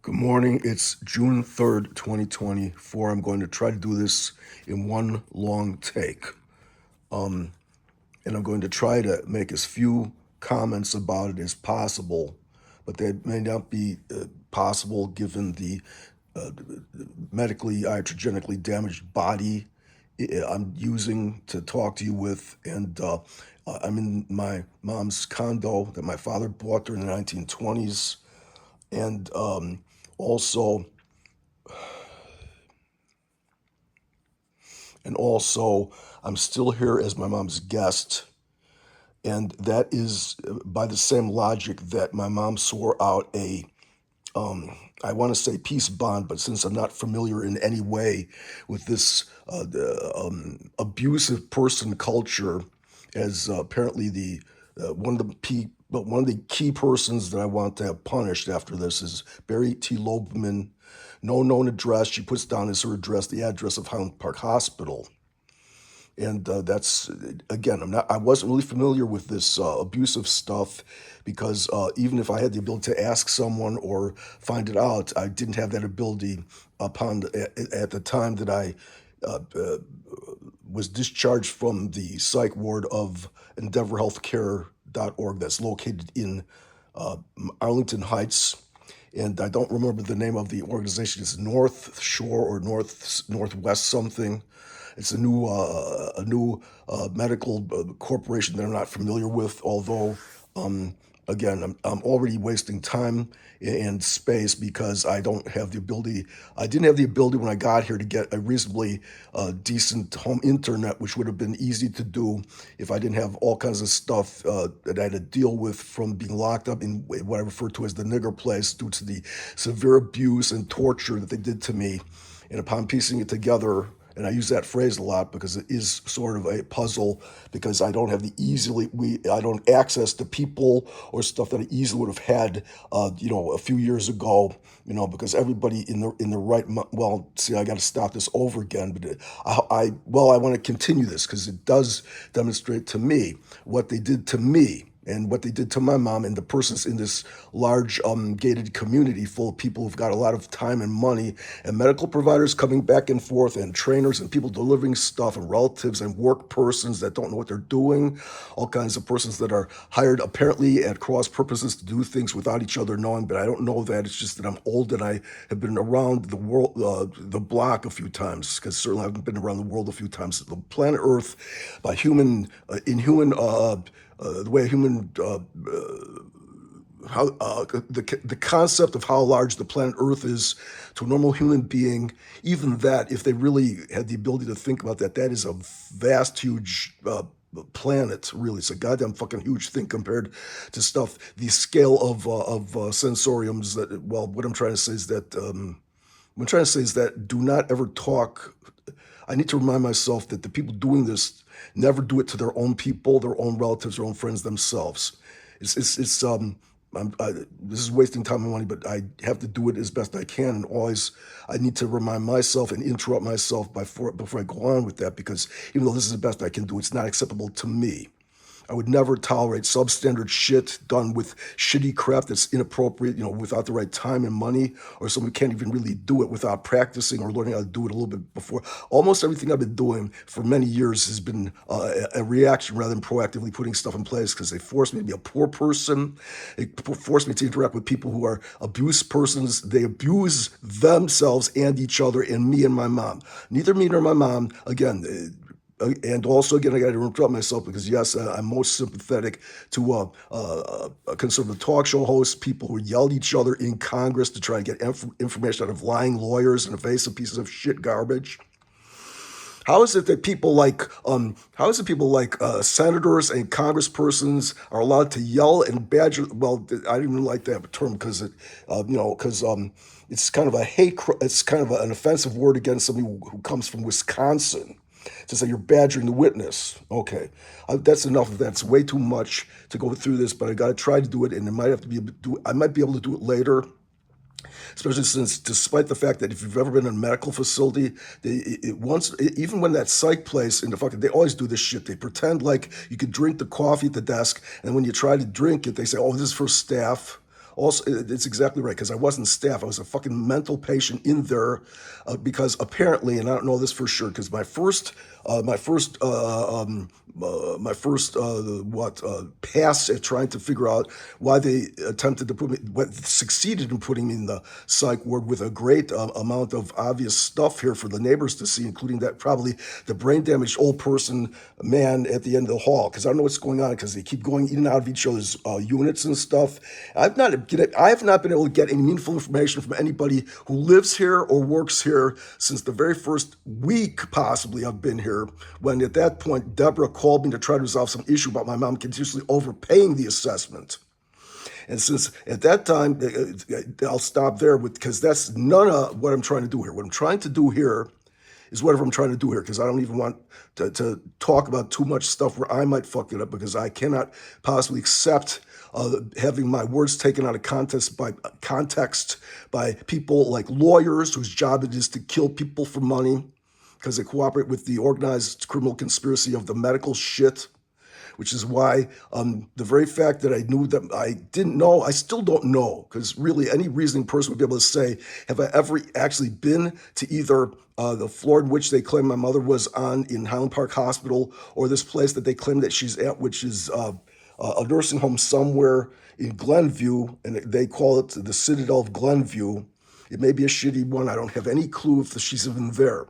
Good morning. It's June 3rd, 2024. I'm going to try to do this in one long take. And I'm going to try to make as few comments about it as possible, but that may not be possible given the uh, medically, iatrogenically damaged body I'm using to talk to you with. And I'm in my mom's condo that my father bought during the 1920s. And also, and also, I'm still here as my mom's guest. And that is by the same logic that my mom swore out I want to say peace bond, but since I'm not familiar in any way with this abusive person culture, as apparently the one of the key persons that I want to have punished after this is Barry T. Loebman. No known address. She puts down as her address the address of Highland Park Hospital. And that's again, I wasn't really familiar with this abusive stuff because even if I had the ability to ask someone or find it out, I didn't have that ability at the time that I uh, uh, was discharged from the psych ward of EndeavorHealthCare.org that's located in uh, Arlington Heights. And I don't remember the name of the organization. It's North Shore or Northwest something. It's a new medical corporation that I'm not familiar with. Although, um, again, I'm already wasting time and space because I don't have the ability. I didn't have the ability when I got here to get a reasonably decent home internet, which would have been easy to do if I didn't have all kinds of stuff that I had to deal with from being locked up in what I refer to as the nigger place due to the severe abuse and torture that they did to me. And upon piecing it together, and I use that phrase a lot because it is sort of a puzzle because I don't access to people or stuff that I easily would have had a few years ago, because everybody in the right well, see, I got to stop this over again, but I want to continue this because it does demonstrate to me what they did to me and what they did to my mom and the persons in this large gated community full of people who've got a lot of time and money and medical providers coming back and forth and trainers and people delivering stuff and relatives and work persons that don't know what they're doing, all kinds of persons that are hired apparently at cross purposes to do things without each other knowing, but I don't know that. It's just that I'm old and I have been around the world, the block a few times, because certainly I've been around the world a few times. The planet Earth, by human, in human the way a human how the concept of how large the planet Earth is to a normal human being, even that, if they really had the ability to think about that, that is a vast, huge planet. Really, it's a goddamn fucking huge thing compared to stuff. The scale of sensoriums that. Well, what I'm trying to say is that do not ever talk. I need to remind myself that the people doing this never do it to their own people, their own relatives, their own friends themselves. It's this is wasting time and money, but I have to do it as best I can, and always I need to remind myself and interrupt myself before I go on with that, because even though this is the best I can do, it's not acceptable to me. I would never tolerate substandard shit done with shitty crap that's inappropriate, without the right time and money, or someone can't even really do it without practicing or learning how to do it a little bit before. Almost everything I've been doing for many years has been a reaction rather than proactively putting stuff in place, because they force me to be a poor person. They force me to interact with people who are abuse persons. They abuse themselves and each other and me and my mom. Neither me nor my mom, again, and also, again, I got to interrupt myself because, yes, I'm most sympathetic to conservative talk show hosts, people who yell at each other in Congress to try and get information out of lying lawyers and evasive pieces of shit garbage. How is it that how is it people like senators and congresspersons are allowed to yell and badger? Well, I didn't even like that term because it's kind of it's kind of an offensive word against somebody who comes from Wisconsin. To say you're badgering the witness. Okay, that's enough of that. It's way too much to go through this, but I got to try to do it, and it might have to be able to do. I might be able to do it later, especially since, despite the fact that if you've ever been in a medical facility, even when that psych place in the fucking, they always do this shit. They pretend like you could drink the coffee at the desk, and when you try to drink it, they say, "Oh, this is for staff." Also, it's exactly right, because I wasn't staff. I was a fucking mental patient in there, because apparently, and I don't know this for sure, because my first pass at trying to figure out why they attempted to put me, what succeeded in putting me in the psych ward with a great amount of obvious stuff here for the neighbors to see, including that probably the brain damaged old person man at the end of the hall, because I don't know what's going on, because they keep going in and out of each other's units and stuff. I have not been able to get any meaningful information from anybody who lives here or works here since the very first week, possibly, I've been here, when at that point Deborah called me to try to resolve some issue about my mom continuously overpaying the assessment. And since at that time, I'll stop there because that's none of what I'm trying to do here. What I'm trying to do here is whatever I'm trying to do here, because I don't even want to talk about too much stuff where I might fuck it up, because I cannot possibly accept having my words taken out of context by people like lawyers whose job it is to kill people for money because they cooperate with the organized criminal conspiracy of the medical shit, which is why the very fact that I knew that I didn't know, I still don't know, because really any reasoning person would be able to say, have I ever actually been to either the floor in which they claim my mother was on in Highland Park Hospital, or this place that they claim that she's at, which is a nursing home somewhere in Glenview, and they call it the Citadel of Glenview. It may be a shitty one. I don't have any clue if she's even there.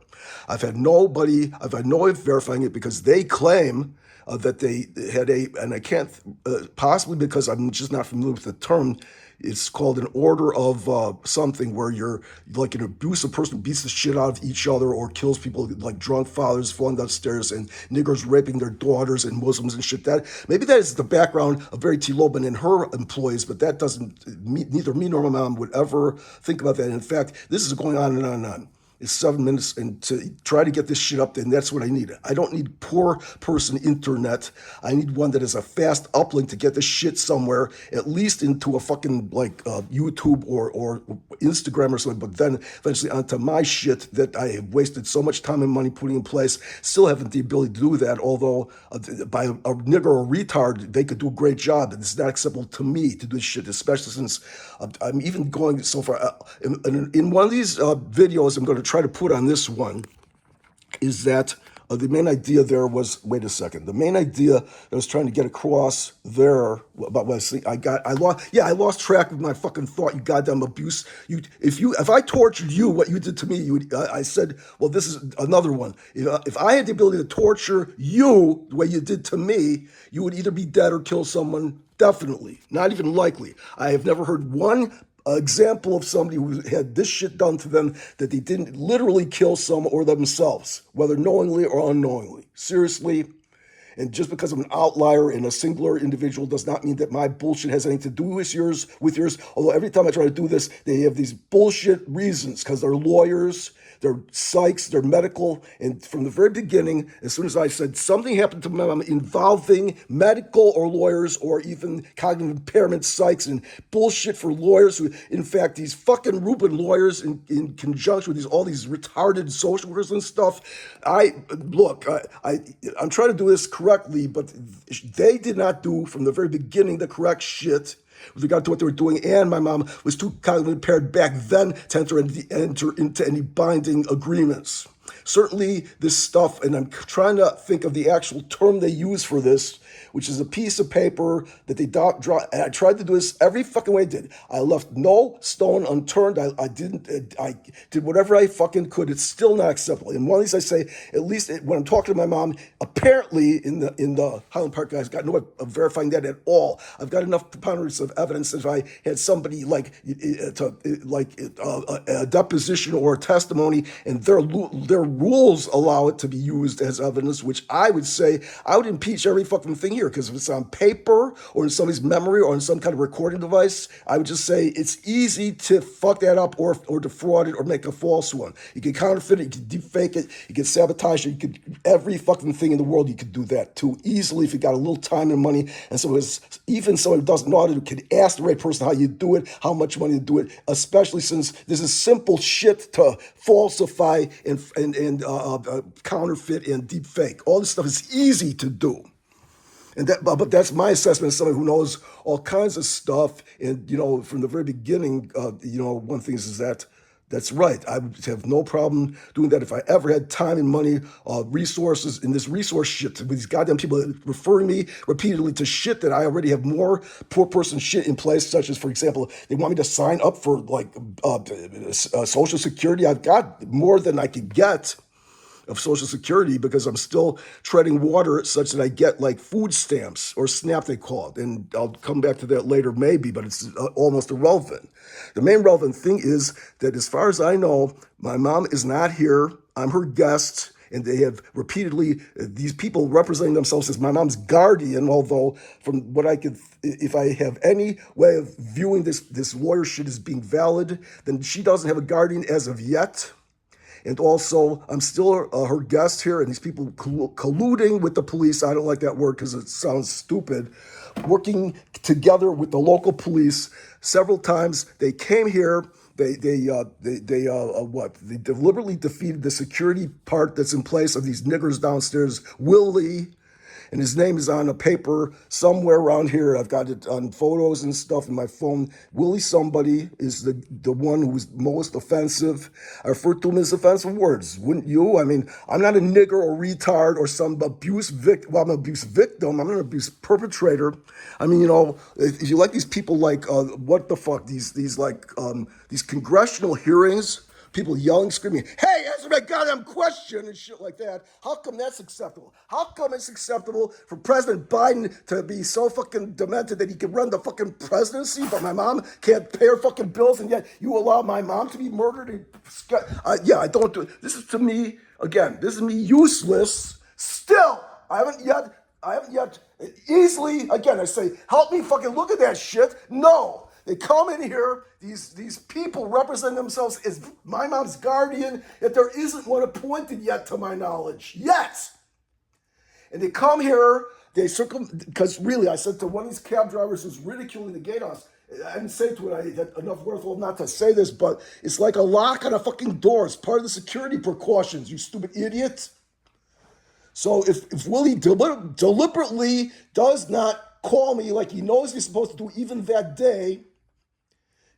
I've had no way of verifying it, because they claim that they had and I can't, possibly because I'm just not familiar with the term, it's called an order of something, where you're like an abusive person who beats the shit out of each other or kills people, like drunk fathers falling downstairs and niggers raping their daughters and Muslims and shit. That maybe that is the background of Verity T. Lobban and her employees, but that doesn't, neither me nor my mom would ever think about that. And in fact, this is going on and on and on. It's 7 minutes, and to try to get this shit up, then that's what I need. I don't need poor person internet. I need one that is a fast uplink to get this shit somewhere, at least into a fucking YouTube or Instagram or something, but then eventually onto my shit that I have wasted so much time and money putting in place. Still haven't the ability to do that, although by a nigger or a retard, they could do a great job. And it's not acceptable to me to do this shit, especially since I'm even going so far. In one of these videos I'm going to try to put on this one is that the main idea there was, wait a second, the main idea that I was trying to get across there about what I was thinking, I lost track of my fucking thought, you goddamn abuse. If I tortured you, what you did to me, I said, well, this is another one. If I had the ability to torture you the way you did to me, you would either be dead or kill someone, definitely, not even likely. I have never heard one example of somebody who had this shit done to them that they didn't literally kill someone or themselves, whether knowingly or unknowingly. Seriously. And just because I'm an outlier and a singular individual does not mean that my bullshit has anything to do with yours. Although every time I try to do this, they have these bullshit reasons, because they're lawyers, they're psychs, they're medical. And from the very beginning, as soon as I said something happened to my mom involving medical or lawyers or even cognitive impairment psychs and bullshit for lawyers who, in fact, these fucking Rubin lawyers in conjunction with all these retarded social workers and stuff, I'm trying to do this correctly, but they did not do from the very beginning the correct shit with regard to what they were doing, and my mom was too cognitively impaired back then to enter into any binding agreements. Certainly this stuff, and I'm trying to think of the actual term they use for this, which is a piece of paper that they draw. And I tried to do this every fucking way I did. I left no stone unturned. I did whatever I fucking could. It's still not acceptable. In one of these, I say, at least when I'm talking to my mom, apparently in the Highland Park guys, got no way of verifying that at all. I've got enough preponderance of evidence that if I had somebody like a deposition or a testimony, and their rules allow it to be used as evidence, which I would say I would impeach every fucking thing here, because if it's on paper or in somebody's memory or in some kind of recording device, I would just say it's easy to fuck that up or defraud it or make a false one. You can counterfeit it, you can deepfake it, you can sabotage it, you could every fucking thing in the world you could do that too easily if you got a little time and money. And so even someone who doesn't know how to do it can ask the right person how you do it, how much money to do it, especially since this is simple shit to falsify and counterfeit and deepfake. All this stuff is easy to do. And but that's my assessment as somebody who knows all kinds of stuff. And from the very beginning, one thing is that that's right. I would have no problem doing that if I ever had time and money, resources, in this resource shit. With these goddamn people referring me repeatedly to shit that I already have more poor person shit in place, such as, for example, they want me to sign up for Social Security. I've got more than I could get of Social Security because I'm still treading water such that I get like food stamps or SNAP they call it. And I'll come back to that later maybe, but it's almost irrelevant. The main relevant thing is that as far as I know, my mom is not here. I'm her guest. And they have repeatedly, these people representing themselves as my mom's guardian, although from what I could, if I have any way of viewing this lawyer shit as being valid, then she doesn't have a guardian as of yet. And also, I'm still her guest here, and these people colluding with the police. I don't like that word because it sounds stupid. Working together with the local police several times. They came here. They deliberately defeated the security part that's in place of these niggers downstairs. Willie, and his name is on a paper somewhere around here. I've got it on photos and stuff in my phone. Willie somebody is the one who was most offensive. I refer to him as offensive words, wouldn't you? I mean, I'm not a nigger or retard or some abuse victim. Well, I'm an abuse victim. I'm not an abuse perpetrator. I mean, if you like these people like, what the fuck, these congressional hearings, people yelling, screaming, hey, answer my goddamn question and shit like that. How come that's acceptable? How come it's acceptable for President Biden to be so fucking demented that he can run the fucking presidency, but my mom can't pay her fucking bills, and yet you allow my mom to be murdered? I don't do it. This is to me, again, this is me useless. Still, I haven't yet easily, again, I say, help me fucking look at that shit. No. They come in here, these people represent themselves as my mom's guardian, yet there isn't one appointed yet to my knowledge. Yet! And they come here, because really, I said to one of these cab drivers who's ridiculing the gatehouse, I didn't say to it, I had enough wherewithal not to say this, but it's like a lock on a fucking door. It's part of the security precautions, you stupid idiot. So if Willie deliberately does not call me like he knows he's supposed to do even that day,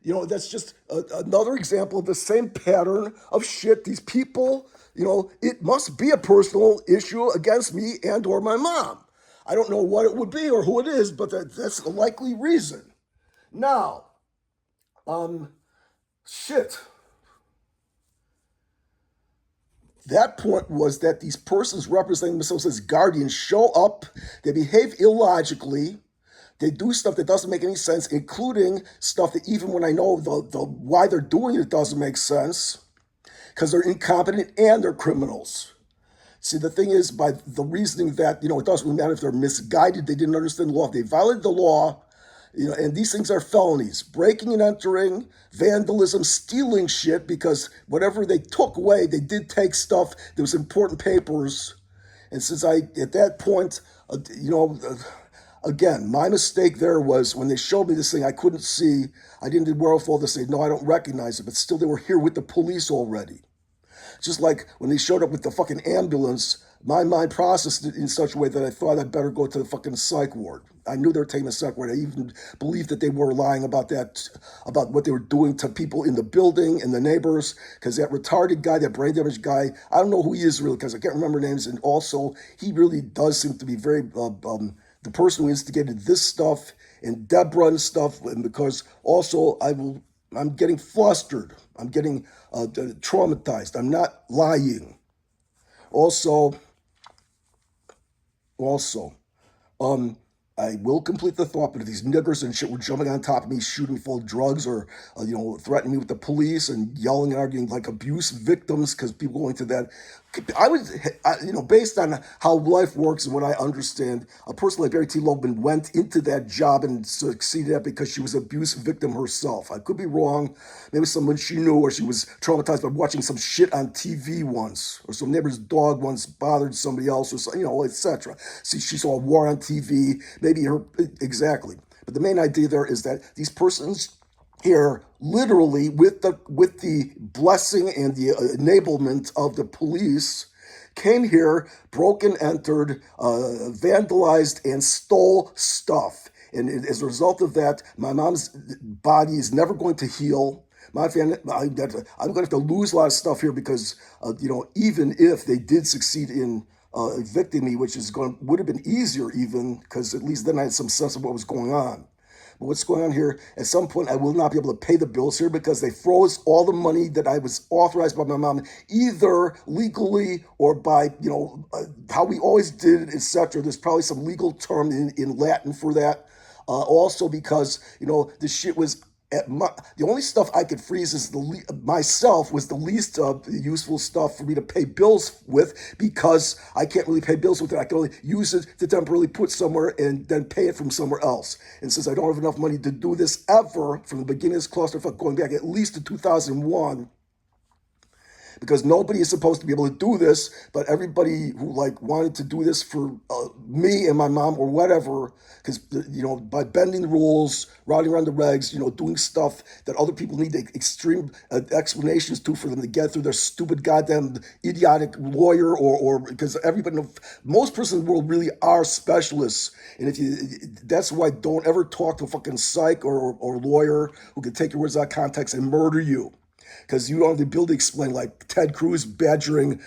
that's just another example of the same pattern of shit. These people, it must be a personal issue against me and or my mom. I don't know what it would be or who it is, but that's a likely reason. Now, shit. That point was that these persons representing themselves as guardians show up, they behave illogically, they do stuff that doesn't make any sense, including stuff that even when I know the why they're doing it doesn't make sense, because they're incompetent and they're criminals. See, the thing is, by the reasoning that, it doesn't really matter if they're misguided, they didn't understand the law, if they violated the law, and these things are felonies. Breaking and entering, vandalism, stealing shit, because whatever they took away, they did take stuff that was important papers. And since at that point, again, my mistake there was when they showed me this thing I couldn't see, I didn't do wherewithal to say, no, I don't recognize it, but still they were here with the police already. Just like when they showed up with the fucking ambulance, my mind processed it in such a way that I thought I'd better go to the fucking psych ward. I knew they were taking a psych ward. I even believed that they were lying about that, about what they were doing to people in the building and the neighbors, because that retarded guy, that brain damaged guy, I don't know who he is really, because I can't remember names, and also he really does seem to be very... the person who instigated this stuff and Deborah and stuff, and because also I'm getting flustered. I'm getting traumatized. I'm not lying. Also, I will complete the thought, but if these niggers and shit were jumping on top of me, shooting full of drugs, or threatening me with the police and yelling and arguing like abuse victims, because people going to that, I would, based on how life works and what I understand, a person like Barry T. Loebman went into that job and succeeded at because she was an abuse victim herself. I could be wrong. Maybe someone she knew, or she was traumatized by watching some shit on TV once, or some neighbor's dog once bothered somebody else, or etc. See, she saw a war on TV. Maybe exactly. But the main idea there is that these persons here, literally with the blessing and the enablement of the police, came here, broke and entered, vandalized, and stole stuff. And as a result of that, my mom's body is never going to heal. My family, I'm going to have to lose a lot of stuff here because, even if they did succeed in evicting me, which would have been easier even because at least then I had some sense of what was going on. But what's going on here? At some point, I will not be able to pay the bills here because they froze all the money that I was authorized by my mom, either legally or by how we always did it, etc. There's probably some legal term in Latin for that. Also, because this shit was the only stuff I could freeze is myself was the least useful stuff for me to pay bills with because I can't really pay bills with it. I can only use it to temporarily put somewhere and then pay it from somewhere else. And since I don't have enough money to do this ever from the beginning of this clusterfuck going back at least to 2001, because nobody is supposed to be able to do this, but everybody who wanted to do this for me and my mom or whatever, because by bending the rules, routing around the regs, doing stuff that other people need extreme explanations to for them to get through their stupid goddamn idiotic lawyer or because most persons in the world really are specialists, and that's why don't ever talk to a fucking psych or lawyer who can take your words out of context and murder you. Because you don't have the ability to explain, like Ted Cruz badgering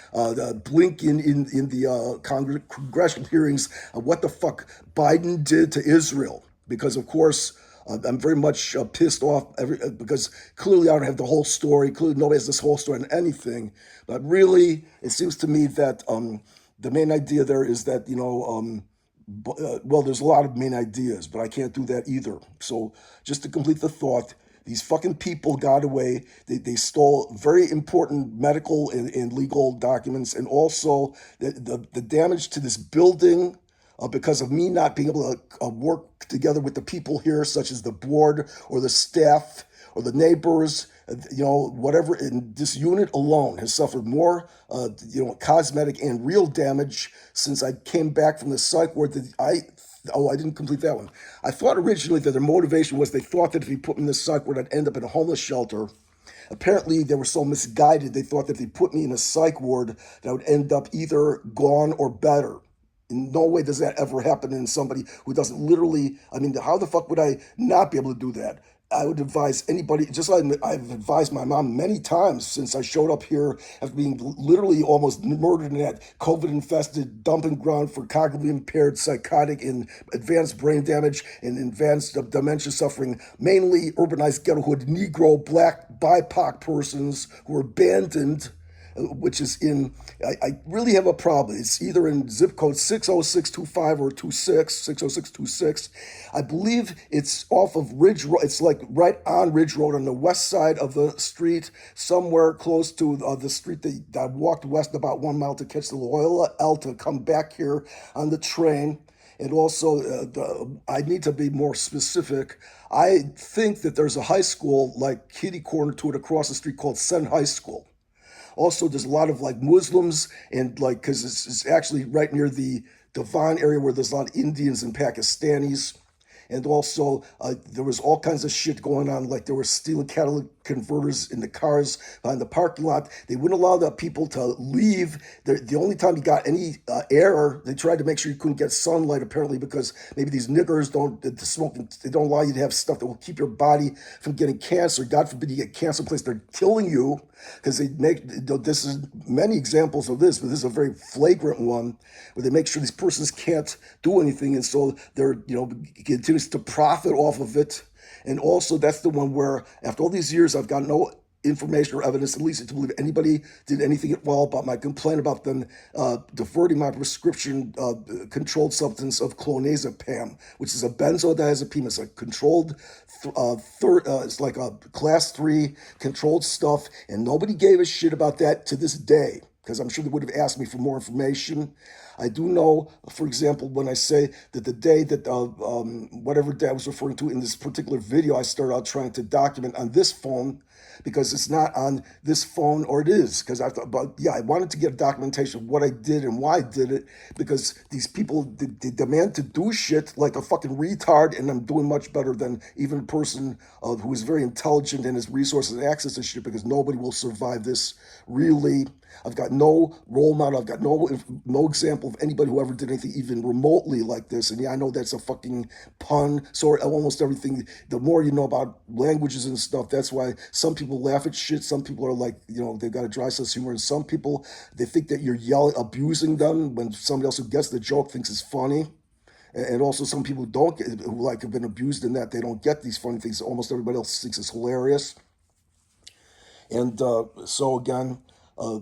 Blink in the congressional hearings, what the fuck Biden did to Israel. Because, of course, I'm very much pissed off because clearly I don't have the whole story. Clearly nobody has this whole story on anything. But really, it seems to me that the main idea there is that, well, there's a lot of main ideas, but I can't do that either. So just to complete the thought, these fucking people got away. They stole very important medical and legal documents, and also the damage to this building because of me not being able to work together with the people here, such as the board or the staff or the neighbors. Whatever in this unit alone has suffered more, cosmetic and real damage since I came back from the psych ward I didn't complete that one. I thought originally that their motivation was they thought that if he put me in the psych ward, I'd end up in a homeless shelter. Apparently, they were so misguided, they thought that if they put me in a psych ward, that I would end up either gone or better. In no way does that ever happen in somebody who doesn't literally, how the fuck would I not be able to do that? I would advise anybody, just like I've advised my mom many times since I showed up here after being literally almost murdered in that COVID-infested dumping ground for cognitively impaired, psychotic, and advanced brain damage and advanced dementia suffering, mainly urbanized ghettohood, Negro, Black, BIPOC persons who were abandoned, which is I really have a problem. It's either in zip code 60625 or 60626. I believe it's off of Ridge Road. It's like right on Ridge Road on the west side of the street, somewhere close to the street that I walked west about 1 mile to catch the Loyola L to come back here on the train. And also, I need to be more specific. I think that there's a high school, like kitty corner to it across the street called Sen High School. Also, there's a lot of Muslims and because it's actually right near the Devon area where there's a lot of Indians and Pakistanis. And also, there was all kinds of shit going on. Like, they were stealing catalytic converters in the cars behind the parking lot. They wouldn't allow the people to leave. The only time you got any air, they tried to make sure you couldn't get sunlight, apparently, because maybe these niggers the smoking, they don't allow you to have stuff that will keep your body from getting cancer. God forbid you get cancer in place. They're killing you because they make, this is many examples of this, but this is a very flagrant one where they make sure these persons can't do anything. And so they're, continues to profit off of it. And also that's the one where after all these years, I've got no information or evidence, at least to believe anybody did anything at all about my complaint about them diverting my prescription controlled substance of clonazepam, which is a benzodiazepine. It's a controlled, it's like a class 3 controlled stuff, and nobody gave a shit about that to this day, because I'm sure they would have asked me for more information. I do know, for example, when I say that the day that whatever day I was referring to in this particular video, I started out trying to document on this phone, because it's not on this phone, or it is, because I thought, but yeah, I wanted to get a documentation of what I did and why I did it, because these people, they demand to do shit like a fucking retard, and I'm doing much better than even a person who is very intelligent and has resources and access to shit, because nobody will survive this, really. I've got no role model. I've got no example of anybody who ever did anything even remotely like this. And yeah, I know that's a fucking pun. So almost everything. The more you know about languages and stuff, that's why some people laugh at shit. Some people are like, they've got a dry sense of humor, and some people they think that you're yelling, abusing them when somebody else who gets the joke thinks it's funny. And also some people don't get, who like have been abused in that they don't get these funny things. Almost everybody else thinks it's hilarious. And so again,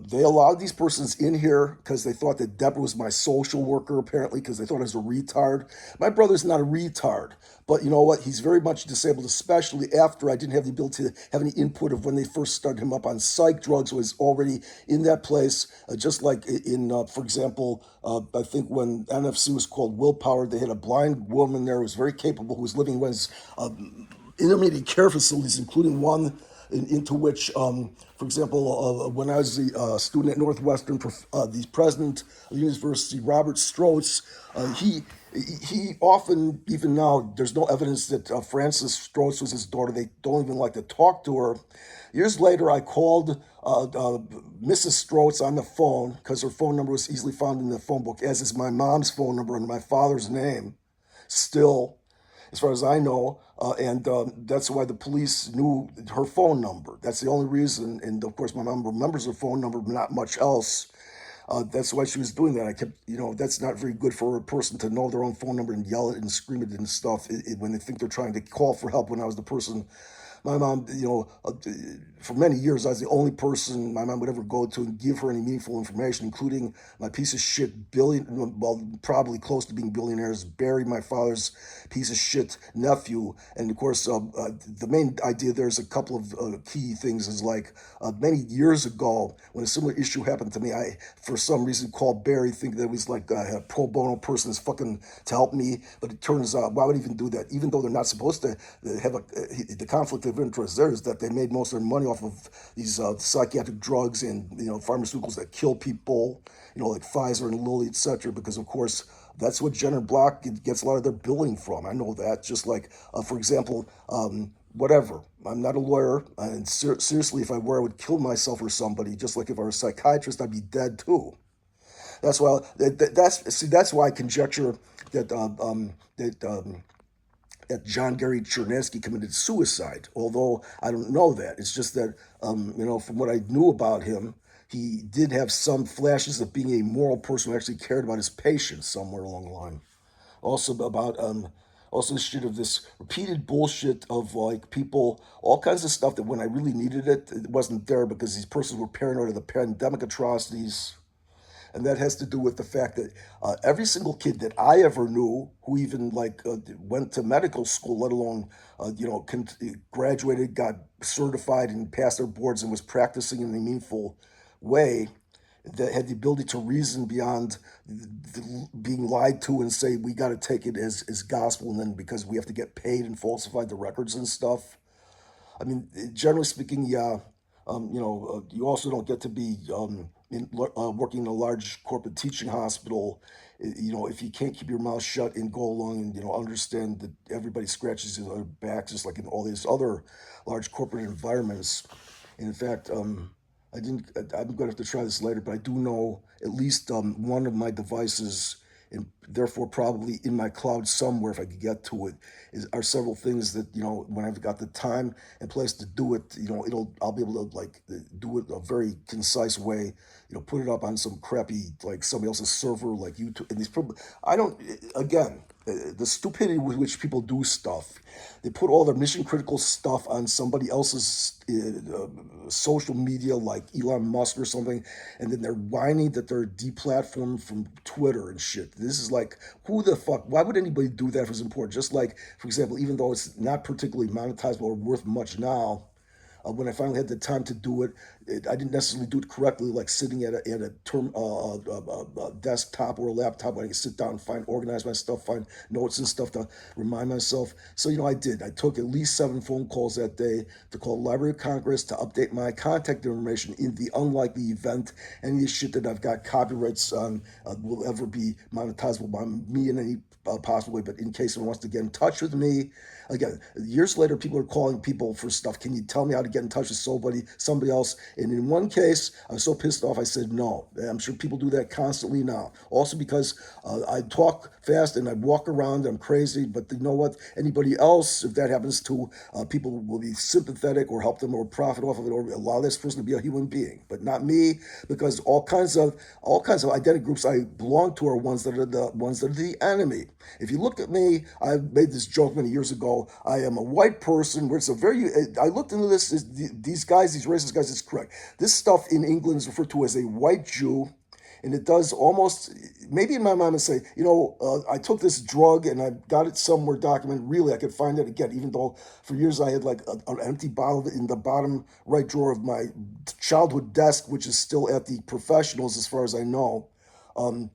they allowed these persons in here because they thought that Deborah was my social worker, apparently, because they thought I was a retard. My brother's not a retard, but you know what? He's very much disabled, especially after I didn't have the ability to have any input of when they first started him up on psych drugs, was already in that place. Just like for example, I think when NFC was called Willpower, they had a blind woman there who was very capable, who was living in intermediate care facilities, including one into which, for example, when I was a student at Northwestern, the president of the university, Robert Strauss, he often, even now, there's no evidence that Frances Strauss was his daughter. They don't even like to talk to her. Years later, I called Mrs. Strauss on the phone because her phone number was easily found in the phone book, as is my mom's phone number and my father's name, still, as far as I know, and that's why the police knew her phone number. That's the only reason, and of course my mom remembers her phone number, but not much else. That's why she was doing that. I kept, that's not very good for a person to know their own phone number and yell it and scream it and stuff when they think they're trying to call for help. When I was the person, my mom, for many years, I was the only person my mom would ever go to and give her any meaningful information, including my piece of shit probably close to being billionaires, Barry, my father's piece of shit nephew. And of course, the main idea there's a couple of key things is like many years ago, when a similar issue happened to me, I, for some reason, called Barry, thinking that he was like a pro bono person that's fucking to help me. But it turns out, why would he even do that? Even though they're not supposed to have the conflict of interest there is that they made most of their money off of these psychiatric drugs and pharmaceuticals that kill people, like Pfizer and Lilly, etc. Because of course that's what Jenner Block gets a lot of their billing from. I know that. Just like, for example, whatever. I'm not a lawyer, and seriously, if I were, I would kill myself or somebody. Just like if I were a psychiatrist, I'd be dead too. That's why that's why I conjecture that John Gary Chernesky committed suicide, although I don't know that. It's just that, from what I knew about him, he did have some flashes of being a moral person who actually cared about his patients somewhere along the line. Also about, also this shit of this repeated bullshit of like people, all kinds of stuff that when I really needed it, it wasn't there because these persons were paranoid of the pandemic atrocities. And that has to do with the fact that every single kid that I ever knew who even went to medical school, let alone graduated, got certified, and passed their boards and was practicing in a meaningful way, that had the ability to reason beyond being lied to and say we got to take it as gospel, and then because we have to get paid and falsify the records and stuff. I mean, generally speaking, yeah. You also don't get to be working in a large corporate teaching hospital. If you can't keep your mouth shut and go along and understand that everybody scratches their backs, just like in all these other large corporate environments. And in fact, I didn't. I'm going to have to try this later, but I do know at least one of my devices, and therefore probably in my cloud somewhere, if I could get to it, are several things that when I've got the time and place to do it, I'll be able to do it a very concise way, put it up on some crappy like somebody else's server like YouTube. And these I don't again. The stupidity with which people do stuff. They put all their mission critical stuff on somebody else's social media, like Elon Musk or something, and then they're whining that they're deplatformed from Twitter and shit. This is like, who the fuck? Why would anybody do that if it's important? Just like, for example, even though it's not particularly monetizable or worth much now, when I finally had the time to do it, I didn't necessarily do it correctly, like sitting at a desktop or a laptop where I could sit down and organize my stuff, find notes and stuff to remind myself. So, I did. I took at least 7 phone calls that day to call the Library of Congress to update my contact information in the unlikely event any shit that I've got copyrights on will ever be monetizable by me in any possibly, but in case someone wants to get in touch with me, again, years later, people are calling people for stuff. Can you tell me how to get in touch with somebody else? And in one case, I was so pissed off, I said no. I'm sure people do that constantly now. Also because I talk fast and I walk around, I'm crazy, but you know what? Anybody else, if that happens to people, will be sympathetic or help them or profit off of it or allow this person to be a human being, but not me, because all kinds of identity groups I belong to are ones that are the enemy. If you look at me, I made this joke many years ago. I am a white person. Where it's a very. I looked into this. These guys, these racist guys, it's correct. This stuff in England is referred to as a white Jew, and it does almost. Maybe in my mind, I say, I took this drug and I got it somewhere documented. Really, I could find it again, even though for years I had like an empty bottle of it in the bottom right drawer of my childhood desk, which is still at the professionals, as far as I know. Um,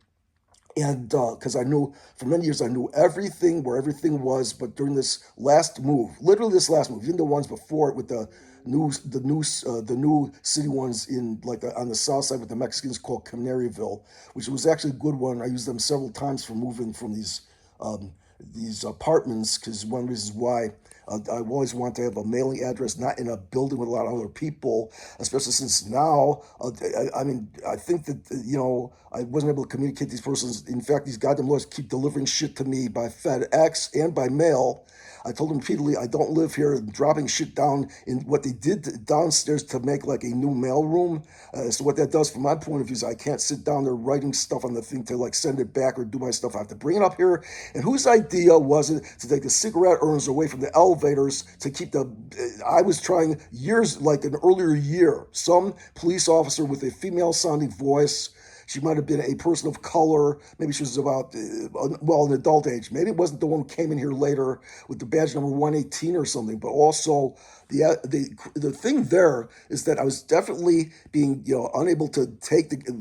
and because I knew for many years I knew everything where everything was, but during this last move, literally this last move, even the ones before it with the new city ones in like on the south side with the Mexicans called Canaryville, which was actually a good one. I used them several times for moving from um, these apartments because one reason why I always want to have a mailing address, not in a building with a lot of other people, especially since now, I mean, I think that, I wasn't able to communicate these persons. In fact, these goddamn lawyers keep delivering shit to me by FedEx and by mail. I told them repeatedly, I don't live here, dropping shit down in what they did downstairs to make like a new mail room. So what that does from my point of view is I can't sit down there writing stuff on the thing to like send it back or do my stuff. I have to bring it up here. And whose idea was it to take the cigarette earners away from the elevators to keep I was trying years, like an earlier year, some police officer with a female sounding voice. She might have been a person of color. Maybe she was about, an adult age. Maybe it wasn't the one who came in here later with the badge number 118 or something. But also, the thing there is that I was definitely being, unable to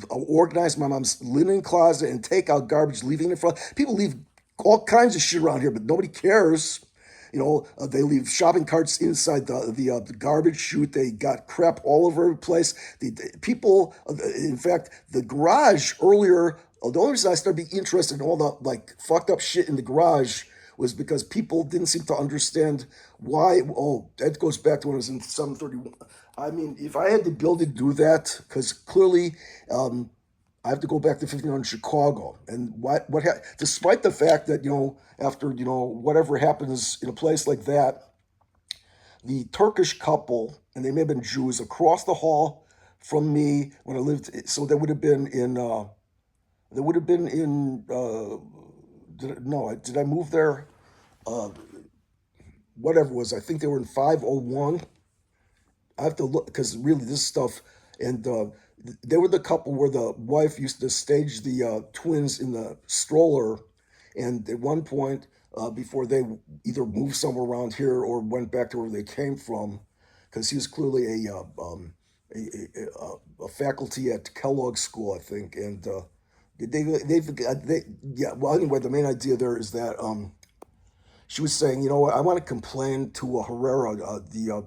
organize my mom's linen closet and take out garbage, leaving it in front. People leave all kinds of shit around here, but nobody cares. They leave shopping carts inside the garbage chute. They got crap all over the place. The people, in fact, the garage earlier. The only reason I started being interested in all the like fucked up shit in the garage was because people didn't seem to understand why. Oh, that goes back to when I was in 731. I mean, if I had the ability to do that, because clearly. I have to go back to 1500 Chicago, and despite the fact that after whatever happens in a place like that, the Turkish couple, and they may have been Jews, across the hall from me when I lived. So they would have been in. No, did I move there? Uh, Whatever it was, I think they were in 501. I have to look because really this stuff, and they were the couple where the wife used to stage the twins in the stroller, and at one point before they either moved somewhere around here or went back to where they came from, because he was clearly a faculty at Kellogg School, I think, and they yeah. Well, anyway, the main idea there is that she was saying, what, I want to complain to Herrera, the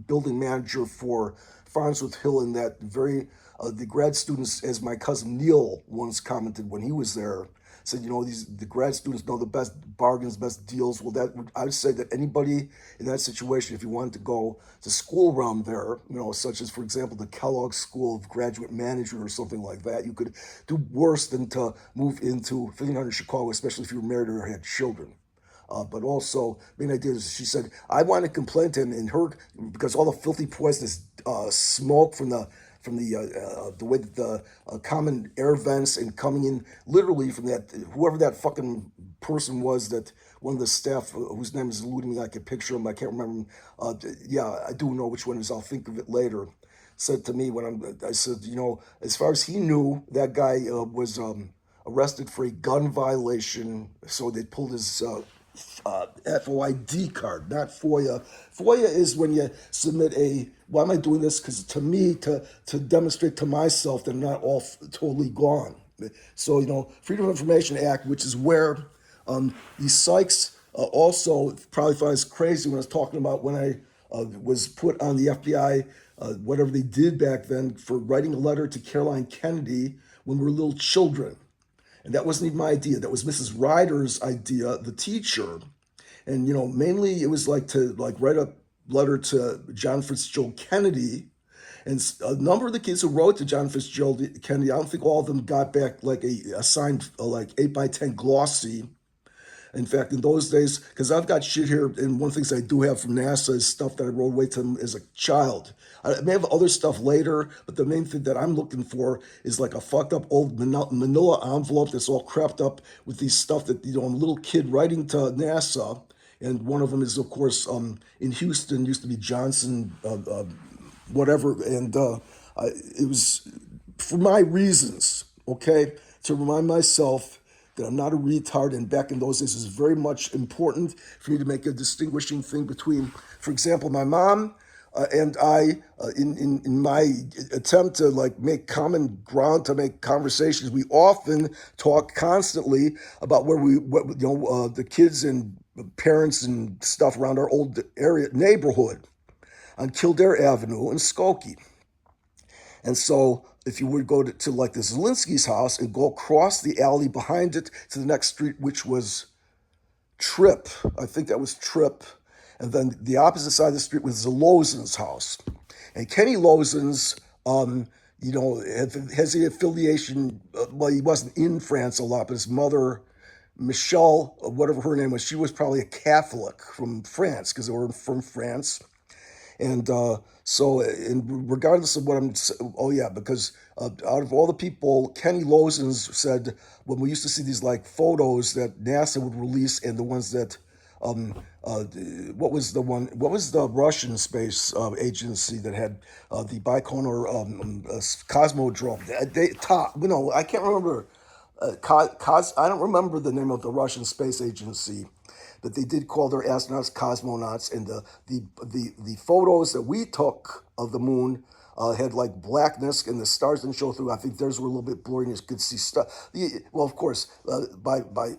building manager for Farnsworth Hill, and that the grad students, as my cousin Neil once commented when he was there, said, the grad students know the best bargains, best deals. Well, I would say that anybody in that situation, if you wanted to go to school around there, such as, for example, the Kellogg School of Graduate Management or something like that, you could do worse than to move into 1500 Chicago, especially if you were married or had children. But also, main idea is she said, I want to complain to him in her because all the filthy poisonous smoke from the way that the common air vents and coming in literally from that whoever that fucking person was, that one of the staff whose name is eluding me. I can picture him. I can't remember him. Yeah, I do know which one it is. I'll think of it later. Said to me I said, as far as he knew, that guy was arrested for a gun violation. So they pulled his FOID card, not FOIA. FOIA is when you submit why am I doing this? Because to me, to demonstrate to myself that I'm not all totally gone. So, Freedom of Information Act, which is where these Sykes also probably finds crazy when I was talking about when I was put on the FBI, whatever they did back then, for writing a letter to Caroline Kennedy when we were little children. And that wasn't even my idea. That was Mrs. Ryder's idea, the teacher. And mainly it was like to write a letter to John Fitzgerald Kennedy. And a number of the kids who wrote to John Fitzgerald Kennedy, I don't think all of them got back like a signed like 8x10 glossy. In fact, in those days, because I've got shit here, and one of the things I do have from NASA is stuff that I wrote away to them as a child. I may have other stuff later, but the main thing that I'm looking for is like a fucked up old manila envelope that's all crapped up with these stuff that, I'm a little kid writing to NASA. And one of them is, of course, in Houston, used to be Johnson, whatever. And it was for my reasons, okay, to remind myself that I'm not a retard. And back in those days, it was very much important for me to make a distinguishing thing between, for example, my mom and I, in my attempt to like make common ground, to make conversations, we often talk constantly about the kids and parents and stuff around our old area neighborhood on Kildare Avenue in Skokie. And so if you would go to like the Zelensky's house and go across the alley behind it to the next street, which was Tripp, I think that was Tripp. And then the opposite side of the street was the Lozen's house. And Kenny Lozen's, has the affiliation, well, he wasn't in France a lot, but his mother, Michelle, whatever her name was, she was probably a Catholic from France because they were from France. And and regardless of what oh yeah, because out of all the people, Kenny Lozen's said when we used to see these like photos that NASA would release and the ones that, what was the Russian space agency that had the Baikonur Cosmodrome? I can't remember. I don't remember the name of the Russian space agency, but they did call their astronauts cosmonauts. And the photos that we took of the moon had like blackness, and the stars didn't show through. I think theirs were a little bit blurry, and you could see stuff. Well, of course,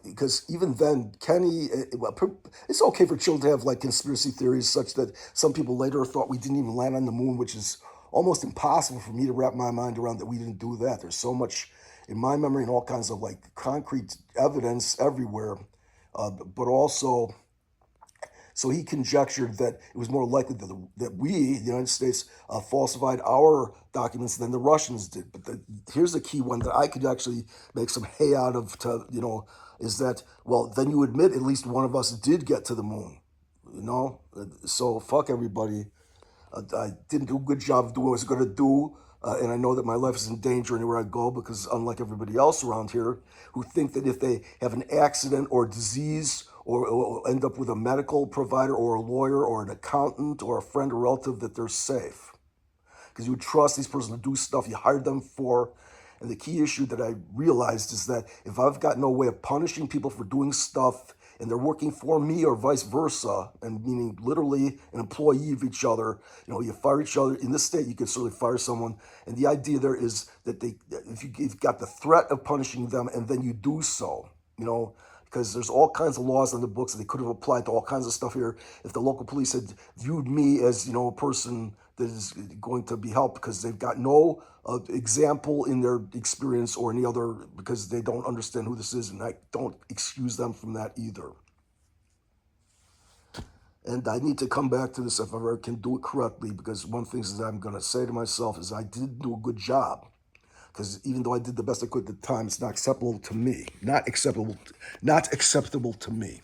because even then, Kenny, it's okay for children to have like conspiracy theories, such that some people later thought we didn't even land on the moon, which is almost impossible for me to wrap my mind around that we didn't do that. There's so much in my memory and all kinds of like concrete evidence everywhere. But also, so he conjectured that it was more likely that we, the United States, falsified our documents than the Russians did. But here's the key one that I could actually make some hay out of, is that, well, then you admit at least one of us did get to the moon, So fuck everybody. I didn't do a good job of doing what I was going to do. And I know that my life is in danger anywhere I go because, unlike everybody else around here who think that if they have an accident or disease or end up with a medical provider or a lawyer or an accountant or a friend or relative, that they're safe. Because you would trust these persons to do stuff you hired them for. And the key issue that I realized is that if I've got no way of punishing people for doing stuff and they're working for me or vice versa, and meaning literally an employee of each other, you fire each other. In this state, you can certainly fire someone. And the idea there is that if you've got the threat of punishing them and then you do so, because there's all kinds of laws on the books that they could have applied to all kinds of stuff here. If the local police had viewed me as, a person that is going to be helped because they've got no example in their experience or any other, because they don't understand who this is, and I don't excuse them from that either. And I need to come back to this if I ever can do it correctly, because one thing that I'm going to say to myself is I did do a good job. Because even though I did the best I could at the time, it's not acceptable to me. Not acceptable to me.